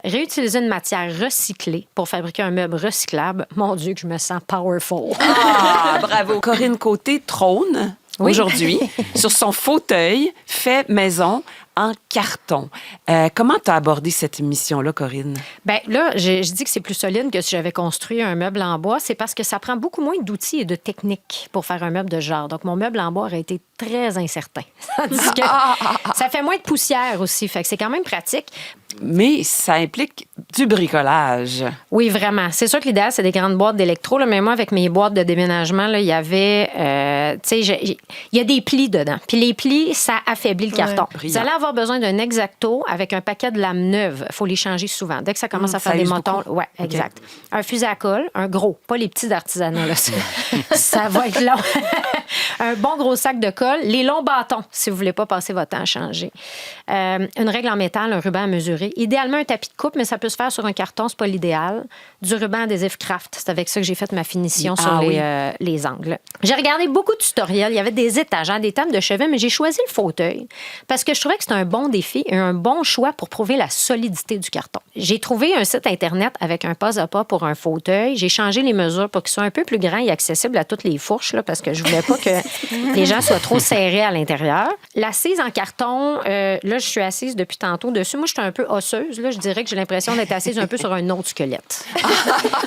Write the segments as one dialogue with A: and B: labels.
A: réutiliser une matière recyclée pour fabriquer un meuble recyclable. Mon Dieu, que je me sens powerful.
B: Ah, bravo. Corinne Côté trône
A: Oui.
B: aujourd'hui sur son fauteuil fait maison en carton. Comment tu as abordé cette mission-là, Corinne?
A: Bien, là, je dis que c'est plus solide que si j'avais construit un meuble en bois. C'est parce que ça prend beaucoup moins d'outils et de techniques pour faire un meuble de ce genre. Donc, mon meuble en bois aurait été très incertain. Tandis que ça fait moins de poussière aussi. Fait que c'est quand même pratique.
B: Mais ça implique du bricolage.
A: Oui, vraiment. C'est sûr que l'idéal, c'est des grandes boîtes d'électro. Là, mais moi, avec mes boîtes de déménagement, là, il y avait... tu sais, il y a des plis dedans. Puis les plis, ça affaiblit le carton.
B: Brillant.
A: Vous allez avoir besoin d'un Exacto avec un paquet de lames neuves. Il faut les changer souvent. Dès que ça commence à faire
B: ça
A: des
B: use
A: motons...
B: beaucoup.
A: Oui, exact. Un fusil à colle, un gros, pas les petits d'artisanat. Là. Ça va être long. Un bon gros sac de colle. Les longs bâtons, si vous voulez pas passer votre temps à changer. Une règle en métal, un ruban à mesurer. Idéalement, un tapis de coupe, mais ça peut se faire sur un carton, c'est pas l'idéal. Du ruban adhésif craft, c'est avec ça que j'ai fait ma finition sur les angles. J'ai regardé beaucoup de tutoriels. Il y avait des étagères, des tables de chevet, mais j'ai choisi le fauteuil parce que je trouvais que c'était un bon défi et un bon choix pour prouver la solidité du carton. J'ai trouvé un site Internet avec un pas à pas pour un fauteuil. J'ai changé les mesures pour qu'il soit un peu plus grand et accessible à toutes les fourches, là, parce que je voulais pas que les gens soient trop serrés à l'intérieur. L'assise en carton, là, je suis assise depuis tantôt dessus. Moi, je suis un peu osseuse. Là, je dirais que j'ai l'impression d'être assise un peu sur un autre squelette.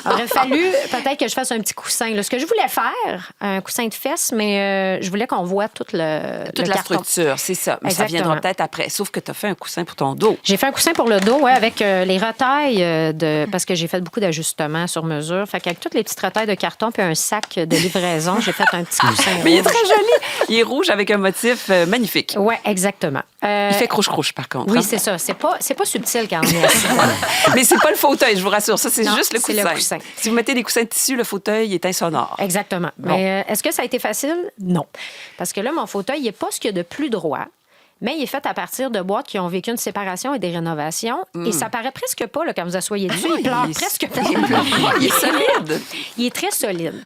A: Il aurait fallu peut-être que je fasse un petit coussin. Là. Ce que je voulais faire, un coussin de fesses, mais je voulais qu'on voit toute la
B: structure, c'est ça. Mais ça viendra peut-être après. Sauf que tu as fait un coussin pour ton dos.
A: J'ai fait un coussin pour le dos, ouais, avec les retailles parce que j'ai fait beaucoup d'ajustements sur mesure. Fait qu'avec toutes les petites retailles de carton puis un sac de livraison, j'ai fait un petit coussin.
B: Mais il est très joli. Il est rouge avec un motif magnifique.
A: Oui, exactement.
B: Il fait croche-croche, par contre.
A: Oui,
B: hein?
A: c'est ça. C'est pas subtil quand on est assis.
B: Mais c'est pas le fauteuil, je vous rassure. Ça, c'est
A: Non,
B: juste le
A: c'est
B: coussin.
A: le coussin.
B: Si vous mettez des coussins de tissu, le fauteuil est insonore.
A: Exactement.
B: Bon.
A: Mais est-ce que ça a été facile? Non. Parce que là, mon fauteuil, il n'est pas ce qu'il y a de plus droit. Mais il est fait à partir de boîtes qui ont vécu une séparation et des rénovations. Et ça paraît presque pas là, quand vous asseyez dessus. Il pleure presque pas.
B: Il est solide.
A: Il est très solide.